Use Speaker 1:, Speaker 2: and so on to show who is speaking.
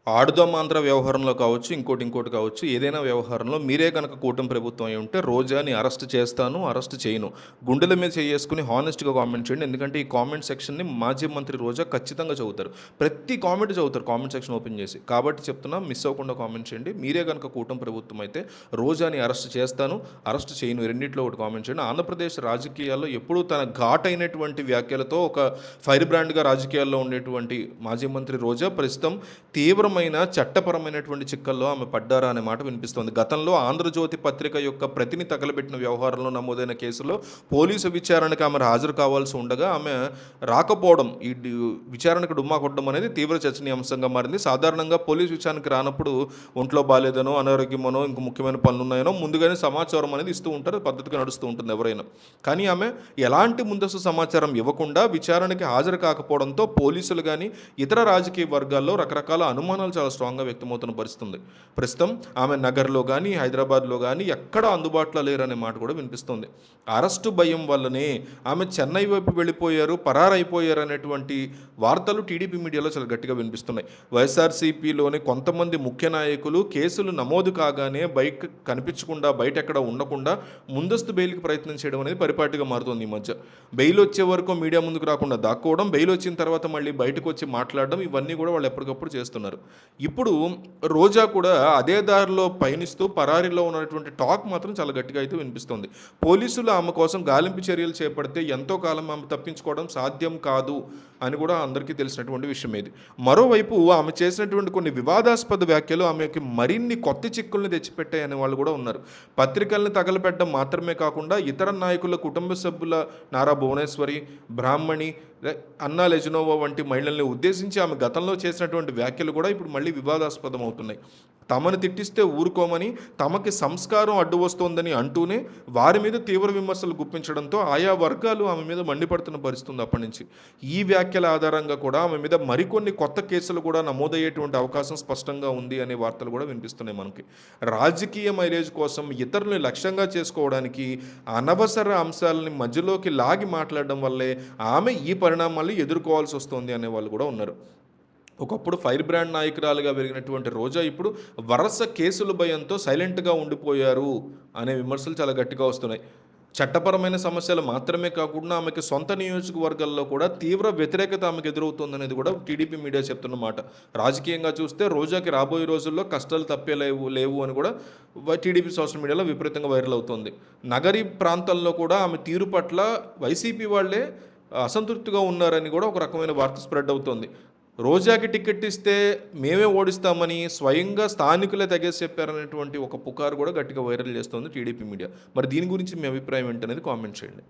Speaker 1: ఆడుదాం ఆంధ్ర వ్యవహారంలో కావచ్చు, ఇంకోటి కావచ్చు, ఏదైనా వ్యవహారంలో మీరే గనక కూటమి ప్రభుత్వం అయి ఉంటే రోజాని అరెస్ట్ చేస్తాను, అరెస్ట్ చేయను. గుండెల మీద చేసుకొని హానెస్ట్‌గా కామెంట్ చేయండి. ఎందుకంటే ఈ కామెంట్ సెక్షన్‌ని మాజీ మంత్రి రోజా ఖచ్చితంగా చదువుతారు. ప్రతి కామెంట్ చదువుతారు కామెంట్ సెక్షన్ ఓపెన్ చేసి. కాబట్టి చెప్తున్నా మిస్ అవ్వకుండా కామెంట్ చేయండి. మీరే గనక కూటమి ప్రభుత్వం అయితే రోజాని అరెస్ట్ చేస్తాను, అరెస్ట్ చేయను. ఈ రెండిట్లో ఒకటి కామెంట్ చేయండి. ఆంధ్రప్రదేశ్ రాజకీయాల్లో ఎప్పుడూ తన ఘాటైనటువంటి వ్యాఖ్యలతో ఒక ఫైర్ బ్రాండ్‌గా రాజకీయాల్లో ఉండేటువంటి మాజీ మంత్రి రోజా ప్రస్తుతం తీవ్రమైన చట్టపరమైనటువంటి చిక్కల్లో ఆమె పడ్డారా అనే మాట వినిపిస్తోంది. గతంలో ఆంధ్రజ్యోతి పత్రిక యొక్క ప్రతిని తగలబెట్టిన వ్యవహారంలో నమోదైన కేసులో పోలీసు విచారణకు ఆమె హాజరు కావాల్సి ఉండగా ఆమె రాకపోవడం, ఈ విచారణకు డుమ్మా కొట్టడం అనేది తీవ్ర చర్చనీయాంశంగా మారింది. సాధారణంగా పోలీసు విచారణకు రానప్పుడు ఒంట్లో బాగాలేదనో, అనారోగ్యమనో, ఇంక ముఖ్యమైన పనులు ఉన్నాయనో ముందుగానే సమాచారం అనేది ఇస్తూ ఉంటారు. పద్ధతిగా నడుస్తూ ఉంటుంది ఎవరైనా. కానీ ఆమె ఎలాంటి ముందస్తు సమాచారం ఇవ్వకుండా విచారణకి హాజరు కాకపోవడంతో పోలీసులు కానీ ఇతర రాజకీయ వర్గాల్లో రకరకాల అనుమానాలు చాలా స్ట్రాంగ్గా వ్యక్తమవుతున్న పరిస్థితుంది. ప్రస్తుతం ఆమె నగర్లో కానీ హైదరాబాద్లో కానీ ఎక్కడ అందుబాటులో లేరనే మాట కూడా వినిపిస్తుంది. అరెస్టు భయం వల్లనే ఆమె చెన్నై వైపు వెళ్ళిపోయారు, పరారైపోయారు అనేటువంటి వార్తలు టీడీపీ మీడియాలో చాలా గట్టిగా వినిపిస్తున్నాయి. వైఎస్ఆర్సీపీలోని కొంతమంది ముఖ్య నాయకులు కేసులు నమోదు కాగానే బయట కనిపించకుండా, బయట ఎక్కడ ఉండకుండా ముందస్తు బెయిల్కి ప్రయత్నం చేయడం అనేది పరిపాటిగా మారుతుంది ఈ మధ్య. బెయిల్ వచ్చే వరకు మీడియా ముందుకు రాకుండా దాక్కోవడం, బెయిల్ వచ్చిన తర్వాత మళ్ళీ బయటకు వచ్చి మాట్లాడడం, ఇవన్నీ కూడా వాళ్ళు ఎప్పటికప్పుడు చేస్తున్నారు. ఇప్పుడు రోజా కూడా అదే దారిలో పయనిస్తూ పరారీలో ఉన్నటువంటి టాక్ మాత్రం చాలా గట్టిగా అయితే వినిపిస్తుంది. పోలీసులు ఆమె కోసం గాలింపు చర్యలు చేపడితే ఎంతో కాలం ఆమె తప్పించుకోవడం సాధ్యం కాదు అని కూడా అందరికీ తెలిసినటువంటి విషయం ఇది. మరోవైపు ఆమె చేసినటువంటి కొన్ని వివాదాస్పద వ్యాఖ్యలు ఆమెకి మరిన్ని కొత్త చిక్కుల్ని తెచ్చిపెట్టాయనే వాళ్ళు కూడా ఉన్నారు. పత్రికల్ని తగలపెట్టడం మాత్రమే కాకుండా ఇతర నాయకుల కుటుంబ సభ్యుల నారా భువనేశ్వరి, బ్రాహ్మణి, అన్నా లెజినోవా వంటి మహిళల్ని ఉద్దేశించి ఆమె గతంలో చేసినటువంటి వ్యాఖ్యలు కూడా ఇప్పుడు మళ్ళీ వివాదాస్పదం అవుతున్నాయి. తమను తిట్టిస్తే ఊరుకోమని, తమకి సంస్కారం అడ్డు వస్తోందని అంటూనే వారి మీద తీవ్ర విమర్శలు గుప్పించడంతో ఆయా వర్గాలు ఆమె మీద మండిపడుతున్న పరిస్థితుంది అప్పటి నుంచి. ఈ వ్యాఖ్యల ఆధారంగా కూడా ఆమె మీద మరికొన్ని కొత్త కేసులు కూడా నమోదయ్యేటువంటి అవకాశం స్పష్టంగా ఉంది అనే వార్తలు కూడా వినిపిస్తున్నాయి మనకి. రాజకీయ మైలేజ్ కోసం ఇతరులని లక్ష్యంగా చేసుకోవడానికి అనవసర అంశాలని మధ్యలోకి లాగి మాట్లాడడం వల్లే ఆమె ఈ పరిణామాలు ఎదుర్కోవాల్సి వస్తుంది అనే వాళ్ళు కూడా ఉన్నారు. ఒకప్పుడు ఫైర్ బ్రాండ్ నాయకురాలుగా పెరిగినటువంటి రోజా ఇప్పుడు వరుస కేసుల భయంతో సైలెంట్గా ఉండిపోయారు అనే విమర్శలు చాలా గట్టిగా వస్తున్నాయి. చట్టపరమైన సమస్యలు మాత్రమే కాకుండా ఆమెకి సొంత నియోజకవర్గాల్లో కూడా తీవ్ర వ్యతిరేకత ఆమెకు ఎదురవుతుందనేది కూడా టీడీపీ మీడియా చెప్తున్నమాట. రాజకీయంగా చూస్తే రోజాకి రాబోయే రోజుల్లో కష్టాలు లేవు అని కూడా టీడీపీ సోషల్ మీడియాలో విపరీతంగా వైరల్ అవుతుంది. నగరీ ప్రాంతాల్లో కూడా ఆమె తీరు పట్ల వైసీపీ వాళ్ళే అసంతృప్తిగా ఉన్నారని కూడా ఒక రకమైన వార్త స్ప్రెడ్ అవుతుంది. రోజాకి టికెట్ ఇస్తే మేమే ఓడిస్తామని స్వయంగా స్థానికులే తెగేసి చెప్పారనేటువంటి ఒక పుకారు కూడా గట్టిగా వైరల్ చేస్తుంది టీడీపీ మీడియా. మరి దీని గురించి మీ అభిప్రాయం ఏంటనేది కామెంట్ చేయండి.